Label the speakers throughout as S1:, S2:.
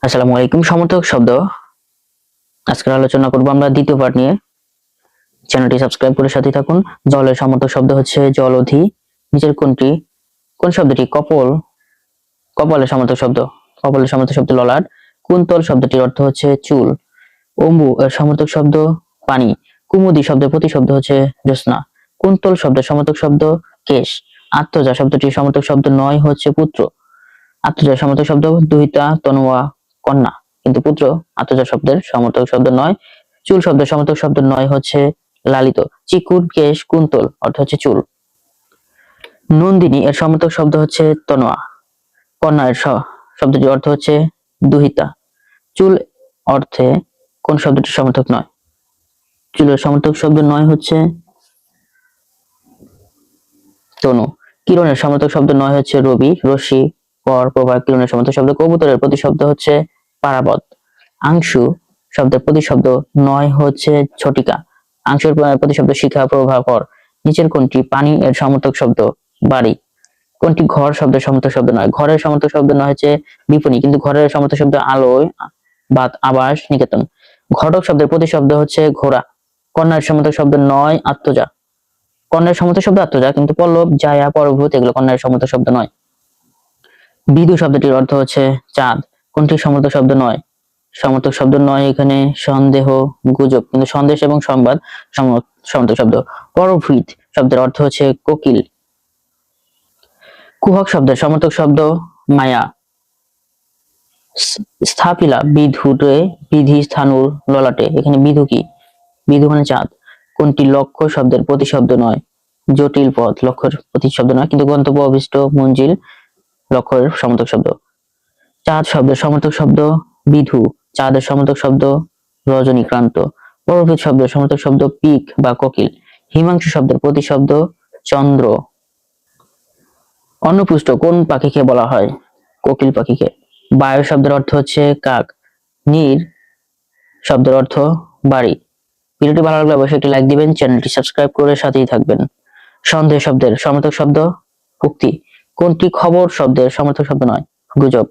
S1: আসসালামু আলাইকুম। সমর্থক শব্দ আজকের আলোচনা করব আমরা দ্বিতীয় পার্ট নিয়ে। চ্যানেলটি সাবস্ক্রাইব করে সাথে থাকুন। জলের সমর্থক শব্দ হচ্ছে জলধি। নিচের কোন শব্দটি কপালের সমর্থক শব্দ? কপালের সমর্থক শব্দ ললাট। কুন্তল শব্দটির অর্থ হচ্ছে চুল। অম্বু এর সমর্থক শব্দ পানি। কুমুদি শব্দের প্রতিশব্দ হচ্ছে জ্যোৎস্না। কুন্তল শব্দের সমর্থক শব্দ কেশ। আত্মজা শব্দটির সমর্থক শব্দ নয় হচ্ছে পুত্র। আত্মজা সমর্থক শব্দ দুহিতা, তনুয়া, কন্যা, কিন্তু পুত্র আত্মজা শব্দের সমর্থক শব্দ নয়। চুল শব্দের সমর্থক শব্দ নয় হচ্ছে লালিত। চিকুর, কেশ, কুন্তল অর্থ হচ্ছে চুল। নন্দিনী এর সমর্থক শব্দ হচ্ছে তনোয়া। কন্যা এর শব্দটির অর্থ হচ্ছে দুহিতা। চুল অর্থে কোন শব্দটির সমর্থক নয়? চুলের সমর্থক শব্দ নয় হচ্ছে তনু। কিরণের সমর্থক শব্দ নয় হচ্ছে রবি। রশ্মি, পর, প্রভা কিরণের সমর্থক শব্দ। কবুতরের প্রতিশব্দ হচ্ছে পারাবত। আংশু শব্দের প্রতিশব্দ নয় হচ্ছে ঝটিকা। আংশুর প্রতিশব্দ শিখা, প্রভা, পর। নিচের কোনটি পানি এর সমর্থক শব্দ? বাড়ি। কোনটি ঘর শব্দের সমর্থক শব্দ নয়? ঘরের সমর্থক শব্দ নয় হচ্ছে বিপণী, কিন্তু ঘরের সমর্থক শব্দ আলোয়, আবাস, নিকেতন। ঘটক শব্দের প্রতিশব্দ হচ্ছে ঘোড়া। কন্যার সমর্থক শব্দ নয় আত্মজা। কন্যার সমর্থক শব্দ আত্মজা, কিন্তু পল্লব, জায়া, পরভূত এগুলো কন্যার সমর্থক শব্দ নয়। বিদু শব্দটির অর্থ হচ্ছে চাঁদ। কোনটি সমর্থক শব্দ নয়? সমর্থক শব্দ নয় এখানে সন্দেহ, গুজব, কিন্তু সন্দেশ এবং সংবাদ সমর্থক শব্দ। পরভূত শব্দের অর্থ হচ্ছে কোকিল। কুহক শব্দের সমর্থক শব্দ মায়া। স্থাপিলা বিধুরে, বিধি স্থানুর ললাটে, এখানে বিধু কি? বিধু মানে চাঁদ। কোনটি লক্ষ্য শব্দের প্রতিশব্দ নয়? জটিল পথ লক্ষ্যের প্রতিশব্দ নয়, কিন্তু গন্তব্য, অভিষ্ট, মঞ্জিল লক্ষ্যের সমর্থক শব্দ। চাঁদ শব্দের সমর্থক শব্দ বিধু। চাঁদের সমর্থক শব্দ রজনীক্রান্ত। পরভূত শব্দের সমর্থক শব্দ পিক বা কোকিল। হিমাংশু শব্দের প্রতিশব্দ চন্দ্র। অন্নপুষ্ট কোন পাখিকে বলা হয়? কোকিল পাখিকে। বায়ু শব্দের অর্থ হচ্ছে কাক। নীর শব্দের অর্থ বাড়ি। ভিডিওটি ভালো লাগলে অবশ্যই একটি লাইক দিবেন, চ্যানেলটি সাবস্ক্রাইব করে সাথেই থাকবেন। সন্দেহ শব্দের সমর্থক শব্দ উক্তি। কোনটি খবর শব্দের সমর্থক শব্দ নয়? গুজব।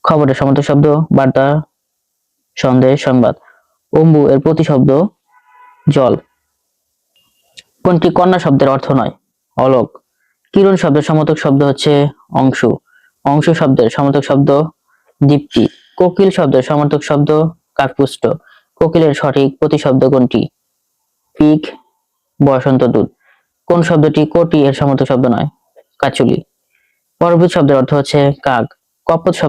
S1: খবরের সমর্থক শব্দ বার্তা, সন্দেহ, সংবাদ। অম্বু এর প্রতিশব্দ জল। কোনটি কন্যা শব্দের অর্থ নয়? অলোক। কিরণ শব্দের সমর্থক শব্দ হচ্ছে অংশু। অংশু শব্দের সমর্থক শব্দ দীপ্তি। কোকিল শব্দের সমর্থক শব্দ কাকপুষ্ট। কোকিলের সঠিক প্রতিশব্দ কোনটি? পিক, বসন্ত দূত। কোন শব্দটি কোটি এর সমর্থক শব্দ নয়? কাচুলি। পরভূত শব্দের অর্থ হচ্ছে কাক। কপোত